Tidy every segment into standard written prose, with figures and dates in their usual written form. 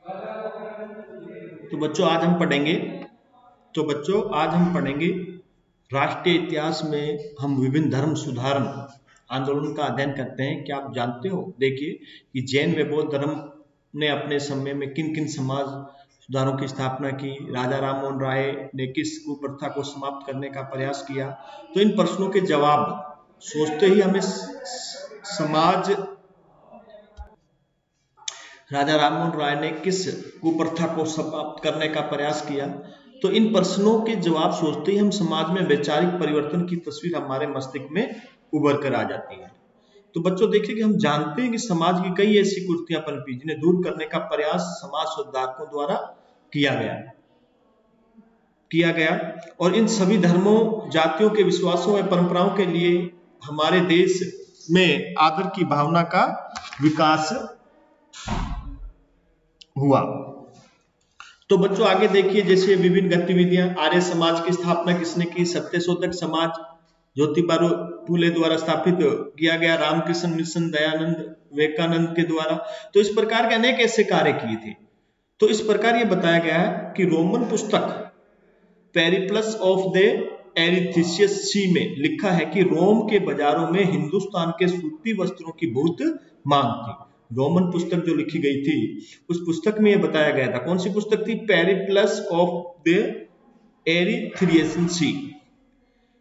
तो बच्चों आज हम पढ़ेंगे राष्ट्रीय इतिहास में हम विभिन्न धर्म सुधारण आंदोलन का अध्ययन करते हैं। क्या आप जानते हो? देखिए कि जैन व बौद्ध धर्म ने अपने समय में किन किन समाज सुधारों की स्थापना की, राजा राम मोहन राय ने किस कुप्रथा को समाप्त करने का प्रयास किया। तो इन प्रश्नों के जवाब सोचते ही हमें समाज राजा राममोहन राय ने किस कुप्रथा को समाप्त करने का प्रयास किया। तो इन प्रश्नों के जवाब सोचते ही हम समाज में वैचारिक परिवर्तन की तस्वीर हमारे मस्तिष्क में उभर कर आ जाती है। तो बच्चों देखिए कि हम जानते हैं कि समाज की कई ऐसी कुरीतियां पनपी जिन्हें दूर करने का प्रयास समाज सुधारकों द्वारा किया गया किया गया और इन सभी धर्मों, जातियों के विश्वासों व परंपराओं के लिए हमारे देश में आदर की भावना का विकास हुआ। तो बच्चों आगे देखिए, जैसे विभिन्न गतिविधियां, आर्य समाज की स्थापना किसने की? सत्यशोधक समाज ज्योतिबा फूले द्वारा स्थापित किया गया, रामकृष्ण मिशन दयानंद विवेकानंद के द्वारा। तो इस प्रकार के अनेक ऐसे कार्य किए थे। तो इस प्रकार ये बताया गया है कि रोमन पुस्तक पेरिप्लस ऑफ द एरिथिसियस सी में लिखा है कि रोम के बाजारों में हिंदुस्तान के सूती वस्त्रों की बहुत मांग थी। रोमन पुस्तक जो लिखी गई थी उस पुस्तक में यह बताया गया था। कौन सी पुस्तक थी? पेरिप्लस ऑफ द एरिथ्रियन सी,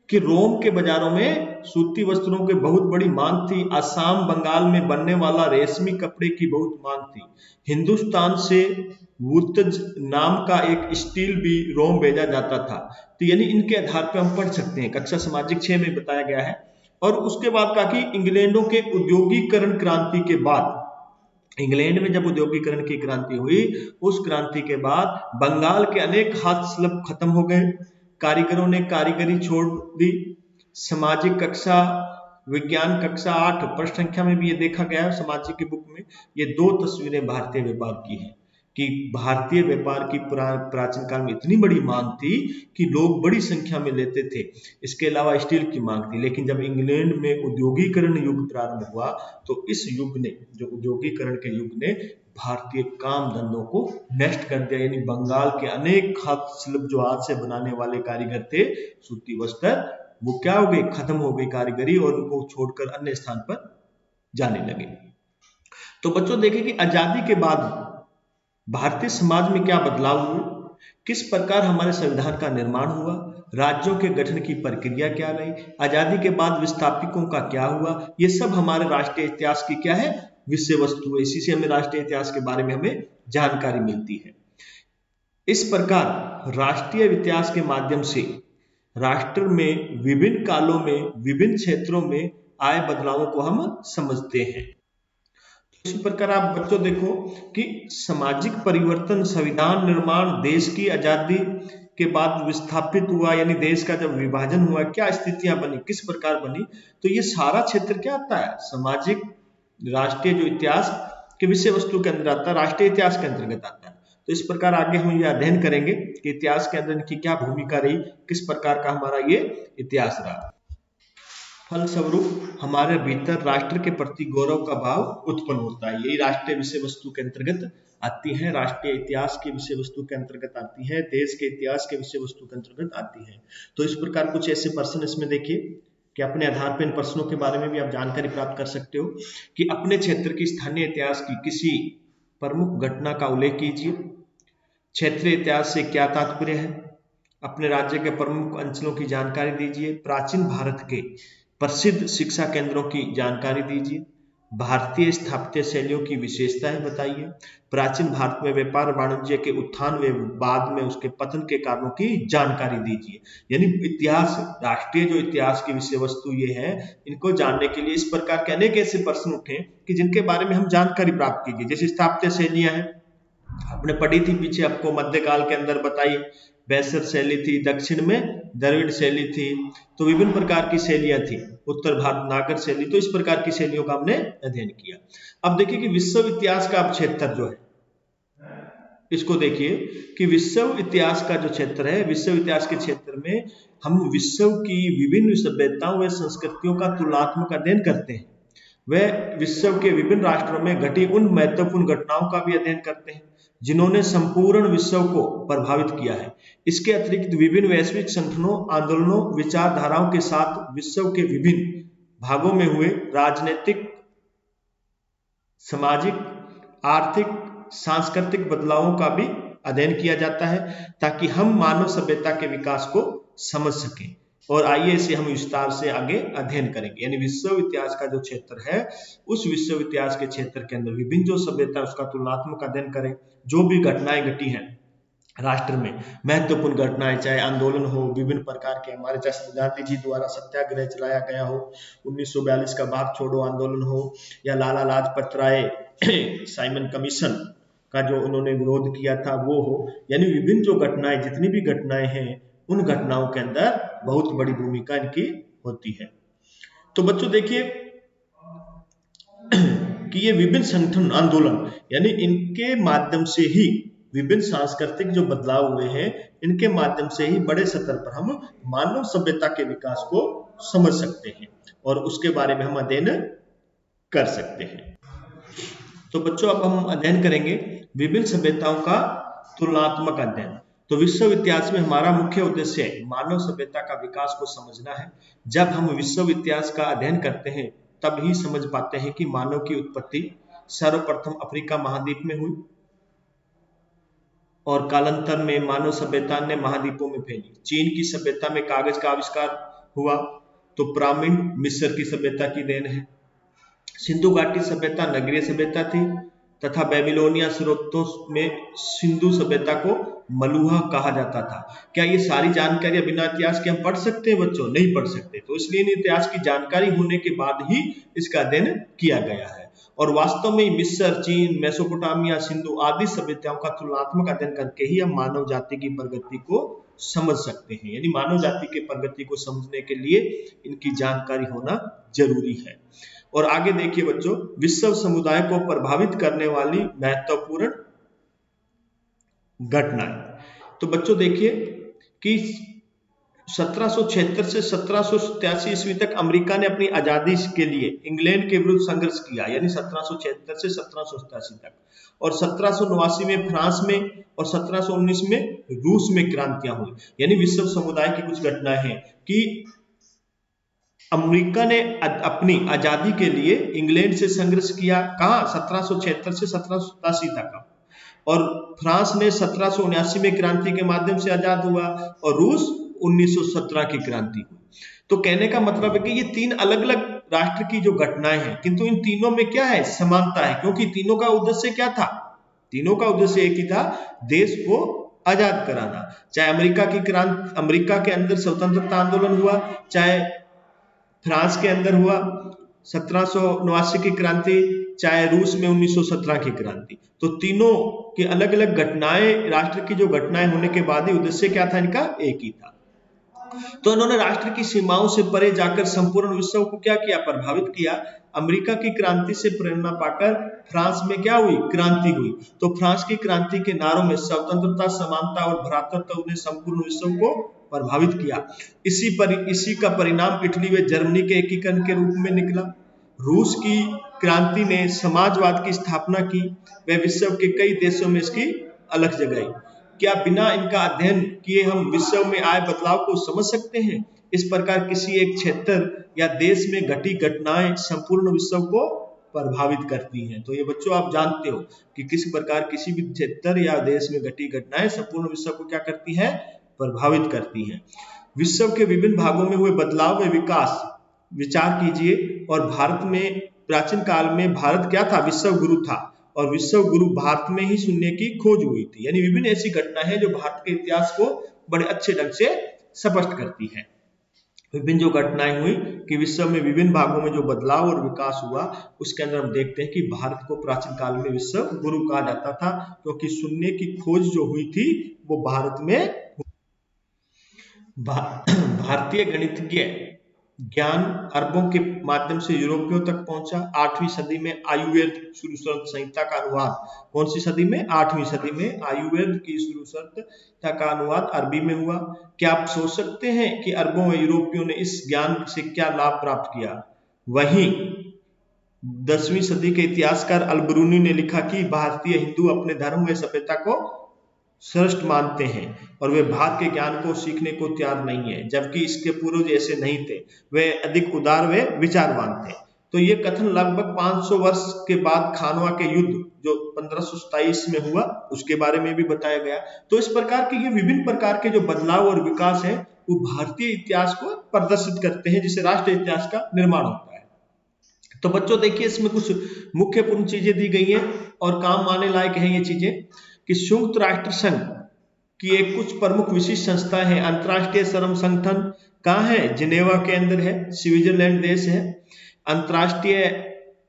कि रोम के बाजारों में सूती वस्त्रों की बहुत बड़ी मांग थी। असम बंगाल में बनने वाला रेशमी कपड़े की बहुत मांग थी। हिंदुस्तान से वुर्तज नाम का एक स्टील भी रोम भेजा जाता था। तो यानी इनके आधार पर हम पढ़ सकते हैं, कक्षा सामाजिक 6 में बताया गया है। और उसके बाद कहा कि इंग्लैंडों के उद्योगीकरण क्रांति के बाद, इंग्लैंड में जब उद्योगीकरण की क्रांति हुई, उस क्रांति के बाद बंगाल के अनेक हस्तशिल्प खत्म हो गए, कारीगरों ने कारीगरी छोड़ दी। सामाजिक कक्षा, विज्ञान कक्षा 8 प्रश्न संख्या में भी ये देखा गया है सामाजिक की बुक में। ये दो तस्वीरें भारतीय व्यापार की हैं कि भारतीय व्यापार की प्राचीन काल में इतनी बड़ी मांग थी कि लोग बड़ी संख्या में लेते थे। इसके अलावा स्टील की मांग थी। लेकिन जब इंग्लैंड में उद्योगीकरण युग प्रारंभ हुआ तो इस युग ने, जो उद्योगीकरण के युग ने भारतीय काम धंधों को नष्ट कर दिया। यानी बंगाल के अनेक हस्तशिल्प जो हाथ से बनाने वाले कारीगर थे, सूती वस्त्र, वो क्या हो गए? खत्म हो गई कारीगरी और उनको छोड़कर अन्य स्थान पर जाने लगे। तो बच्चों देखें कि आजादी के बाद भारतीय समाज में क्या बदलाव हुए, किस प्रकार हमारे संविधान का निर्माण हुआ, राज्यों के गठन की प्रक्रिया क्या रही, आजादी के बाद विस्थापितों का क्या हुआ, ये सब हमारे राष्ट्रीय इतिहास की क्या है? विषय वस्तु है। इसी से हमें राष्ट्रीय इतिहास के बारे में हमें जानकारी मिलती है। इस प्रकार राष्ट्रीय इतिहास के माध्यम से राष्ट्र में विभिन्न कालों में, विभिन्न क्षेत्रों में आए बदलावों को हम समझते हैं। इसी प्रकार आप बच्चों देखो कि सामाजिक परिवर्तन, संविधान निर्माण, देश की आजादी के बाद विस्थापित हुआ, यानी देश का जब विभाजन हुआ, क्या स्थितियां बनी, किस प्रकार बनी। तो ये सारा क्षेत्र क्या आता है? सामाजिक राष्ट्रीय जो इतिहास के विषय वस्तु के अंदर आता है, राष्ट्रीय इतिहास के अंतर्गत आता है। तो इस प्रकार आगे हम ये अध्ययन करेंगे कि इतिहास के अंदर इनकी क्या भूमिका रही, किस प्रकार का हमारा ये इतिहास रहा। फलस्वरूप हमारे भीतर राष्ट्र के प्रति गौरव का भाव उत्पन्न होता है। यही राष्ट्रीय विषय वस्तु के अंतर्गत आती है, राष्ट्रीय इतिहास के विषय वस्तु के अंतर्गत आती है, देश के इतिहास के विषय वस्तु के अंतर्गत आती है। तो इस प्रकार कुछ ऐसे प्रश्न इसमें देखिए कि अपने आधार पर इन प्रश्नों के बारे में भी आप जानकारी प्राप्त कर सकते हो कि अपने क्षेत्र की स्थानीय इतिहास की किसी प्रमुख घटना का उल्लेख कीजिए। क्षेत्रीय इतिहास से क्या तात्पर्य है? अपने राज्य के प्रमुख अंचलों की जानकारी दीजिए। प्राचीन भारत के प्रसिद्ध शिक्षा केंद्रों की जानकारी दीजिए। भारतीय स्थापत्य शैलियों की विशेषताएं बताइए। प्राचीन भारत में व्यापार वाणिज्य के उत्थान व बाद में उसके पतन के कारणों की जानकारी दीजिए। यानी इतिहास, राष्ट्रीय जो इतिहास की विषय वस्तु ये है, इनको जानने के लिए इस प्रकार के अनेक ऐसे प्रश्न उठे कि जिनके बारे में हम जानकारी प्राप्त कीजिए। जैसे स्थापत्य शैलियां हैं, आपने पढ़ी थी पीछे, आपको मध्यकाल के अंदर बताई बैसर शैली थी, दक्षिण में द्रविड़ शैली थी। तो विभिन्न प्रकार की शैलियां थी, उत्तर भारत नागर शैली। तो इस प्रकार की शैलियों का हमने अध्ययन किया। अब देखिए कि विश्व इतिहास का क्षेत्र जो है, इसको देखिए कि विश्व इतिहास का जो क्षेत्र है, विश्व इतिहास के क्षेत्र में हम विश्व की विभिन्न सभ्यताओं व संस्कृतियों का तुलनात्मक अध्ययन करते हैं। वह विश्व के विभिन्न राष्ट्रों में घटी उन महत्वपूर्ण घटनाओं का भी अध्ययन करते हैं जिन्होंने संपूर्ण विश्व को प्रभावित किया है। इसके अतिरिक्त विभिन्न वैश्विक संगठनों, आंदोलनों, विचारधाराओं के साथ विश्व के विभिन्न भागों में हुए राजनीतिक, सामाजिक, आर्थिक, सांस्कृतिक बदलावों का भी अध्ययन किया जाता है ताकि हम मानव सभ्यता के विकास को समझ सकें। और आइए इसे हम विस्तार से आगे अध्ययन करेंगे। यानी विश्व इतिहास का जो क्षेत्र है, उस विश्व इतिहास के क्षेत्र के अंदर विभिन्न जो सभ्यता उसका तुलनात्मक अध्ययन करें। जो भी घटनाएं घटी हैं राष्ट्र में, महत्वपूर्ण घटनाएं, चाहे आंदोलन हो विभिन्न प्रकार के, हमारे चाहे गांधी जी द्वारा सत्याग्रह चलाया गया हो, 1942 का भारत छोड़ो आंदोलन हो, या लाला लाजपत राय साइमन कमीशन का जो उन्होंने विरोध किया था वो हो। यानी विभिन्न जो घटनाएं, जितनी भी घटनाएं हैं, उन घटनाओं के अंदर बहुत बड़ी भूमिका इनकी होती है। तो बच्चों देखिए कि ये विभिन्न संगठन, आंदोलन, यानी इनके माध्यम से ही विभिन्न सांस्कृतिक जो बदलाव हुए हैं, इनके माध्यम से ही बड़े स्तर पर हम मानव सभ्यता के विकास को समझ सकते हैं और उसके बारे में हम अध्ययन कर सकते हैं। तो बच्चों अब हम अध्ययन करेंगे विभिन्न सभ्यताओं का तुलनात्मक अध्ययन। तो विश्व इतिहास में हमारा मुख्य उद्देश्य मानव सभ्यता का विकास को समझना है। जब हम विश्व इतिहास का अध्ययन करते हैं तब ही समझ पाते हैं कि मानव की उत्पत्ति सर्वप्रथम अफ्रीका महाद्वीप में हुई और कालांतर में मानव सभ्यता ने महाद्वीपों में फैली। चीन की सभ्यता में कागज का आविष्कार हुआ तो प्रामीण मिस्र की सभ्यता की देन है। सिंधु घाटी सभ्यता नगरीय सभ्यता थी तथा बेबीलोनिया स्रोतों में सिंधु सभ्यता को मलुहा कहा जाता था। क्या ये सारी जानकारी बिना इतिहास के हम पढ़ सकते हैं बच्चों? नहीं पढ़ सकते। तो इसलिए इतिहास की जानकारी होने के बाद ही इसका अध्ययन किया गया है। और वास्तव में मिस्र, चीन, मेसोपोटामिया, सिंधु आदि सभ्यताओं का तुलनात्मक अध्ययन करके ही हम मानव जाति की प्रगति को समझ सकते हैं। यानी मानव जाति की प्रगति को समझने के लिए इनकी जानकारी होना जरूरी है। और आगे देखिए बच्चों, विश्व समुदाय को प्रभावित करने वाली महत्वपूर्ण घटनाएं। तो बच्चों देखिए कि 1776 से 1787 ईस्वी तक अमेरिका ने अपनी आजादी के लिए इंग्लैंड के विरुद्ध संघर्ष किया, यानी 1776 से 1787 तक। और 1789 में फ्रांस में और 1719 में रूस में क्रांतियां हुई। यानी विश्व समुदाय की कुछ घटनाएं हैं कि अमेरिका ने अपनी आजादी के लिए इंग्लैंड से संघर्ष किया, कहां? 1776 से 1787 तक। और फ्रांस ने 1779 में क्रांति के माध्यम से आजाद हुआ और रूस 1917 की क्रांति हुई। तो कहने का मतलब है कि ये तीन अलग अलग राष्ट्र की जो घटनाएं हैं, किंतु इन तीनों में क्या है? समानता है, क्योंकि तीनों का उद्देश्य क्या था? तीनों का उद्देश्य एक ही था, देश को आजाद कराना। चाहे अमेरिका के अंदर स्वतंत्रता आंदोलन हुआ, चाहे फ्रांस के अंदर हुआ 1789 की क्रांति, चाहे रूस में 1917 की क्रांति। तो तीनों के अलग अलग घटनाएं, राष्ट्र की जो घटनाएं होने के बाद ही उद्देश्य क्या था? इनका एक ही था। तो इन्होंने राष्ट्र की सीमाओं से परे जाकर संपूर्ण विश्व को क्या किया? प्रभावित किया। अमेरिका की क्रांति से प्रेरणा पाकर फ्रांस में क्या हुई? क्रांति हुई। तो फ्रांस की क्रांति के नारों में स्वतंत्रता, समानता और भ्रातृत्व ने संपूर्ण विश्व को प्रभावित किया। इसी का परिणाम इटली व जर्मनी के एकीकरण के रूप में निकला। रूस की क्रांति ने समाजवाद की स्थापना की व विश्व के कई देशों में इसकी अलग जगाई। क्या बिना इनका अध्ययन किए हम विश्व में आए बदलाव को समझ सकते हैं? इस प्रकार किसी एक क्षेत्र या देश में घटी घटनाएं संपूर्ण विश्व को प्रभावित करती हैं। तो ये बच्चों आप जानते हो कि किस प्रकार किसी भी क्षेत्र या देश में घटी घटनाएं संपूर्ण विश्व को क्या करती है? प्रभावित करती हैं। विश्व के विभिन्न भागों में हुए बदलाव व विकास विचार कीजिए। और भारत में प्राचीन काल में भारत क्या था? विश्व गुरु था और विश्व गुरु भारत में ही सुनने की खोज हुई थी। यानी विभिन्न ऐसी घटनाएं हैं जो भारत के इतिहास को बड़े अच्छे ढंग से स्पष्ट करती हैं। विभिन्न जो घटनाएं हुई कि विश्व में विभिन्न भागों में जो बदलाव और विकास हुआ, उसके अंदर हम देखते हैं कि भारत को प्राचीन काल में विश्व गुरु कहा जाता था, क्योंकि सुनने की खोज जो हुई थी वो भारत में। भारतीय गणितज्ञ ज्ञान अरबों के माध्यम से यूरोपियों तक पहुंचा। 8वीं सदी में आयुर्वेद श्रुतंत्र संहिता का अनुवाद, कौन सी सदी में? 8वीं सदी में आयुर्वेद की श्रुतंत्रता का अनुवाद अरबी में हुआ। क्या आप सोच सकते हैं कि अरबों व यूरोपियों ने इस ज्ञान से क्या लाभ प्राप्त किया? वहीं 10वीं सदी के इतिहासकार अल-बरूनी ने लिखा कि भारतीय हिंदू अपने धर्म व सभ्यता को श्रेष्ठ मानते हैं और वे भारत के ज्ञान को सीखने को तैयार नहीं है, जबकि इसके पूर्वज ऐसे नहीं थे। वे अधिक उदार व विचारवान थे। तो ये कथन लगभग 500 वर्ष के बाद खानवा के युद्ध जो 1527 में हुआ उसके बारे में भी बताया गया। तो इस प्रकार के ये विभिन्न प्रकार के जो बदलाव और विकास है वो भारतीय इतिहास को प्रदर्शित करते हैं, जिससे राष्ट्रीय इतिहास का निर्माण होता है। तो बच्चों देखिए इसमें कुछ मुख्यपूर्ण चीजें दी गई हैं और काम आने लायक है ये चीजें कि संयुक्त राष्ट्र संघ की एक कुछ प्रमुख विशिष्ट संस्था है। अंतर्राष्ट्रीय श्रम संगठन कहाँ है? जिनेवा के अंदर है, स्विट्जरलैंड देश है। अंतर्राष्ट्रीय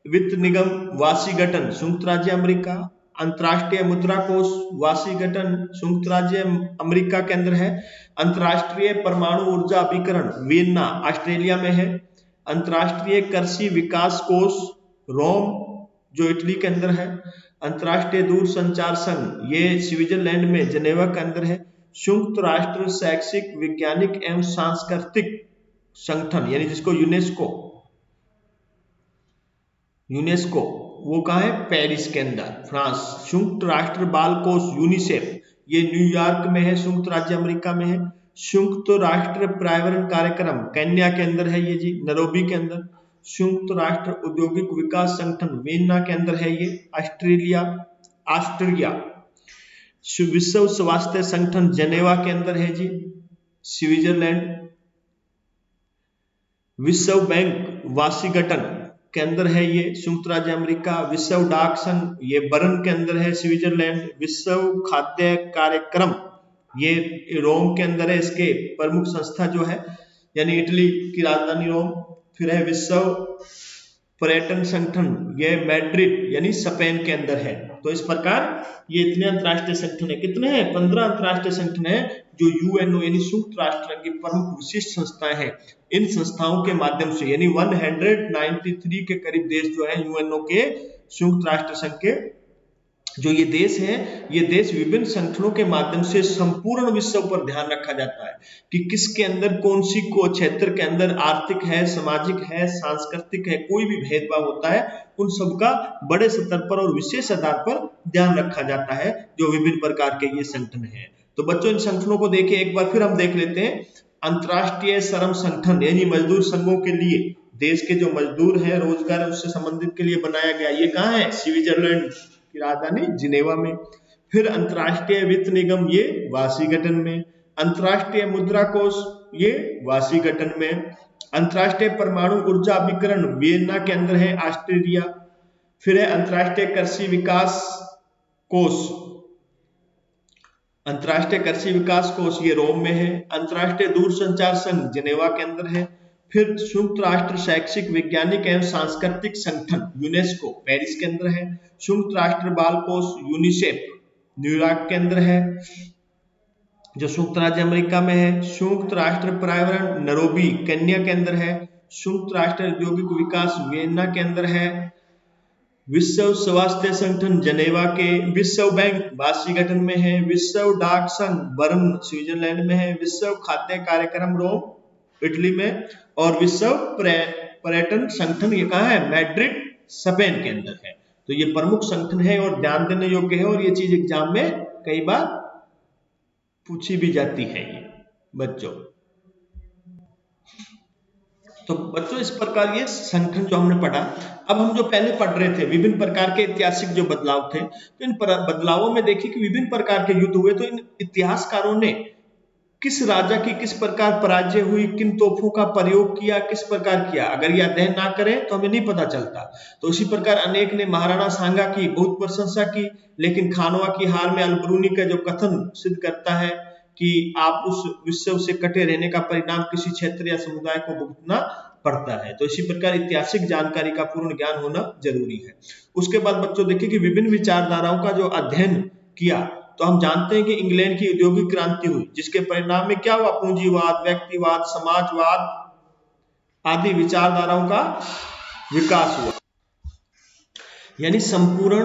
वित्त निगम वाशिंगटन संयुक्त राज्य अमेरिका। अंतर्राष्ट्रीय मुद्रा कोष वाशिंगटन संयुक्त राज्य अमेरिका के अंदर है। अंतर्राष्ट्रीय परमाणु ऊर्जा अभिकरण वियना ऑस्ट्रेलिया में है। अंतर्राष्ट्रीय कृषि विकास कोष रोम जो इटली के अंदर है। अंतर्राष्ट्रीय दूरसंचार संघ ये स्विट्जरलैंड में जिनेवा के अंदर है। संयुक्त राष्ट्र शैक्षिक वैज्ञानिक एवं सांस्कृतिक संगठन यानी जिसको यूनेस्को वो कहाँ है? पेरिस के अंदर फ्रांस। संयुक्त राष्ट्र बाल कोष यूनिसेफ ये न्यूयॉर्क में है, संयुक्त राज्य अमेरिका में है। संयुक्त राष्ट्र पर्यावरण कार्यक्रम केन्या के अंदर है ये जी, नैरोबी के अंदर। संयुक्त राष्ट्र औद्योगिक विकास संगठन वियना के अंदर है ये, ऑस्ट्रिया। विश्व स्वास्थ्य संगठन जेनेवा के अंदर है जी, स्विट्जरलैंड। विश्व बैंक वाशिंगटन के अंदर है ये, संयुक्त राज्य अमेरिका। विश्व डाक संघ ये बर्न के अंदर है, स्विट्जरलैंड। विश्व खाद्य कार्यक्रम ये रोम के अंदर है, इसके प्रमुख संस्था जो है यानी इटली की राजधानी रोम। फिर है विश्व पर्यटन संगठन ये मैड्रिड यानी स्पेन के अंदर है। तो इस प्रकार ये इतने अंतर्राष्ट्रीय संगठन है। कितने हैं? 15 अंतर्राष्ट्रीय संगठन है जो यूएनओ यानी संयुक्त राष्ट्र की प्रमुख विशिष्ट संस्थाएं हैं। इन संस्थाओं के माध्यम से यानी 193 के करीब देश जो है यूएनओ के संयुक्त राष्ट्र संघ के जो ये देश है, ये देश विभिन्न संगठनों के माध्यम से संपूर्ण विश्व पर ध्यान रखा जाता है कि किसके अंदर कौन सी को क्षेत्र के अंदर आर्थिक है, सामाजिक है, सांस्कृतिक है, कोई भी भेदभाव होता है उन सबका बड़े स्तर पर और विशेष आधार पर ध्यान रखा जाता है जो विभिन्न प्रकार के ये संगठन है। तो बच्चों इन संगठनों को देखिए एक बार फिर हम देख लेते हैं। अंतर्राष्ट्रीय श्रम संगठन यानी मजदूर संघों के लिए देश के जो मजदूर हैं रोजगार उससे संबंधित के लिए बनाया गया, ये कहाँ है? स्विट्जरलैंड की राजधानी जिनेवा में। फिर अंतर्राष्ट्रीय वित्त निगम ये वाशिंगटन में। अंतर्राष्ट्रीय मुद्रा कोष ये वाशिंगटन में। अंतर्राष्ट्रीय परमाणु ऊर्जा अभिकरण वियना के अंदर है, ऑस्ट्रेलिया। फिर है अंतर्राष्ट्रीय कृषि विकास कोष, अंतर्राष्ट्रीय कृषि विकास कोष ये रोम में है। अंतर्राष्ट्रीय दूरसंचार संघ जिनेवा के अंदर है। फिर संयुक्त राष्ट्र शैक्षिक वैज्ञानिक एवं सांस्कृतिक संगठन यूनेस्को पेरिस के अंदर है। संयुक्त राष्ट्र बाल कोष यूनिसेफ न्यूयॉर्क के अंदर है जो संयुक्त राज्य अमेरिका में है। संयुक्त राष्ट्र पर्यावरण नैरोबी केन्या के अंदर है। संयुक्त राष्ट्र औद्योगिक विकास वियना के अंदर है। विश्व स्वास्थ्य संगठन जनेवा के। विश्व बैंक वाशिंगटन में है। विश्व डाक संघ बर्न स्विट्जरलैंड में है। विश्व खाद्य कार्यक्रम रोम इटली में। और विश्व पर्यटन संगठन ये कहाँ है? मैड्रिड स्पेन के अंदर है। तो ये प्रमुख संगठन है और ध्यान देने योग्य है और ये चीज एग्जाम में कई बार पूछी भी जाती है ये बच्चों। तो बच्चों इस प्रकार ये संगठन जो हमने पढ़ा। अब हम जो पहले पढ़ रहे थे विभिन्न प्रकार के ऐतिहासिक जो बदलाव थे, तो इन बदलावों में देखिए कि विभिन्न प्रकार के युद्ध हुए। तो इन इतिहासकारों ने किस राजा की किस प्रकार पराजय हुई, किन तोपों का प्रयोग किया, किस प्रकार किया, अगर ये अध्ययन ना करें तो हमें नहीं पता चलता। तो इसी प्रकार अनेक ने महाराणा सांगा की बहुत प्रशंसा की, लेकिन खानवा की हार में अल-बरूनी का जो कथन सिद्ध करता है कि आप उस विश्व से कटे रहने का परिणाम किसी क्षेत्र या समुदाय को भुगतना पड़ता है। तो इसी प्रकार ऐतिहासिक जानकारी का पूर्ण ज्ञान होना जरूरी है। उसके बाद बच्चों देखिए कि विभिन्न विचारधाराओं का जो अध्ययन किया, तो हम जानते हैं कि इंग्लैंड की औद्योगिक क्रांति हुई, जिसके परिणाम में क्या हुआ? पूंजीवाद, व्यक्तिवाद, समाजवाद आदि विचारधाराओं का विकास हुआ। यानी संपूर्ण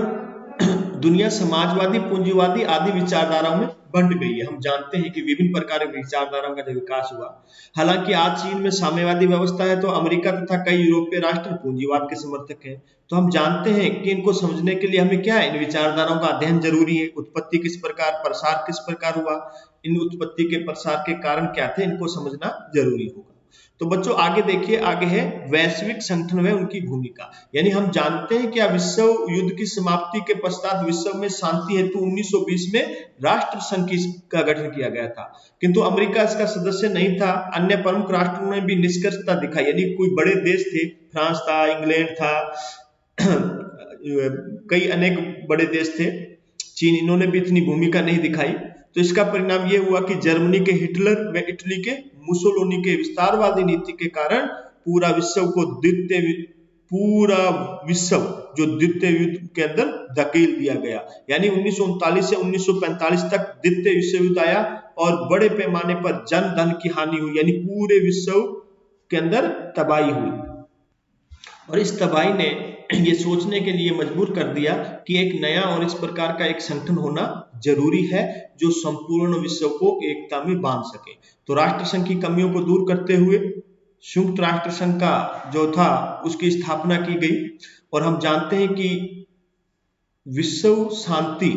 दुनिया समाजवादी, पूंजीवादी आदि विचारधाराओं में बंट गई है। हम जानते हैं कि विभिन्न प्रकार की विचारधाराओं का जो विकास हुआ, हालांकि आज चीन में साम्यवादी व्यवस्था है तो अमेरिका तथा कई यूरोपीय राष्ट्र पूंजीवाद के समर्थक हैं। तो हम जानते हैं कि इनको समझने के लिए हमें क्या है, इन विचारधाराओं का अध्ययन जरूरी है। उत्पत्ति किस प्रकार, प्रसार किस प्रकार हुआ, इन उत्पत्ति के प्रसार के कारण क्या थे, इनको समझना जरूरी होगा। तो बच्चों आगे देखिए, आगे है वैश्विक संगठन में उनकी भूमिका। यानी हम जानते हैं कि विश्व युद्ध की समाप्ति के पश्चात विश्व में शांति हेतु 1920 में राष्ट्र संघ का गठन किया गया था, किंतु अमेरिका इसका सदस्य नहीं था। अन्य प्रमुख राष्ट्रों ने भी निष्कर्षता दिखाई, यानी कोई बड़े देश थे, फ्रांस था, इंग्लैंड था, कई अनेक बड़े देश थे, चीन, इन्होंने भी इतनी भूमिका नहीं दिखाई। तो इसका परिणाम यह हुआ कि जर्मनी के हिटलर व इटली के मुसोलिनी के विस्तारवादी नीति के कारण पूरा विश्व जो द्वितीय युद्ध के अंदर धकेल दिया गया। यानी 1939 से 1945 तक द्वितीय विश्व युद्ध आया और बड़े पैमाने पर जन धन की हानि हुई, यानी पूरे विश्व के अंदर तबाही हुई। और इस तबाही ने ये सोचने के लिए मजबूर कर दिया कि एक नया और इस प्रकार का एक संगठन होना जरूरी है जो संपूर्ण विश्व को एकता में बांध सके। तो राष्ट्र संघ की कमियों को दूर करते हुए संयुक्त राष्ट्र संघ का जो था उसकी स्थापना की गई। और हम जानते हैं कि विश्व शांति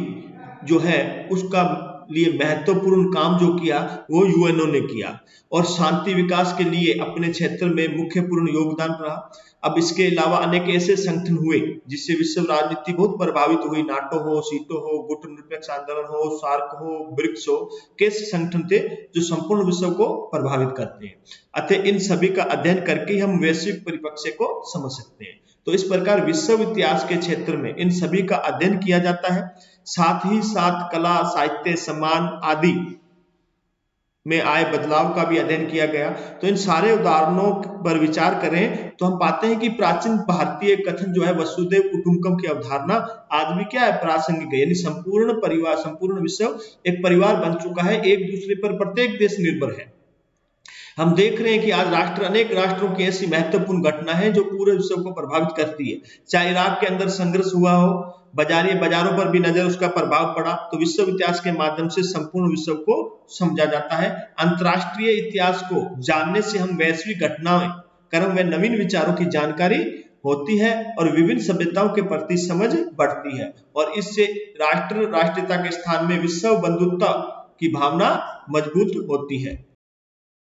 जो है उसका लिए महत्वपूर्ण काम जो किया वो यूएनओ ने किया और शांति विकास के लिए अपने क्षेत्र में मुख्य पूर्ण योगदान रहा। अब इसके अलावा अनेक ऐसे संगठन हुए जिससे विश्व राजनीति बहुत प्रभावित हुई। नाटो हो, सीटो हो, गुट निरपेक्ष आंदोलन हो, सार्क हो, ब्रिक्स हो, कैसे संगठन थे जो संपूर्ण विश्व को प्रभावित करते हैं। अतः इन सभी का अध्ययन करके हम वैश्विक परिप्रेक्ष्य को समझ सकते हैं। तो इस प्रकार विश्व इतिहास के क्षेत्र में इन सभी का अध्ययन किया जाता है, साथ ही साथ कला, साहित्य, सम्मान आदि में आए बदलाव का भी अध्ययन किया गया। तो इन सारे उदाहरणों पर विचार करें तो हम पाते हैं कि प्राचीन भारतीय कथन जो है वसुधैव कुटुंबकम की अवधारणा आज भी क्या है, प्रासंगिक है। यानी संपूर्ण परिवार, संपूर्ण विश्व एक परिवार बन चुका है, एक दूसरे पर प्रत्येक देश निर्भर है। हम देख रहे हैं कि आज अनेक राष्ट्रों की ऐसी महत्वपूर्ण घटना है जो पूरे विश्व को प्रभावित करती है। चाहे इराक के अंदर संघर्ष हुआ हो, बाजारों पर भी नजर उसका प्रभाव पड़ा, तो विश्व इतिहास के माध्यम से संपूर्ण विश्व को समझा जाता है। अंतरराष्ट्रीय इतिहास को जानने से हम वैश्विक घटनाएं, क्रम व नवीन विचारों की जानकारी होती है और विभिन्न सभ्यताओं के प्रति समझ बढ़ती है और इससे राष्ट्रीयता के स्थान में विश्व बंधुत्व की भावना मजबूत होती है।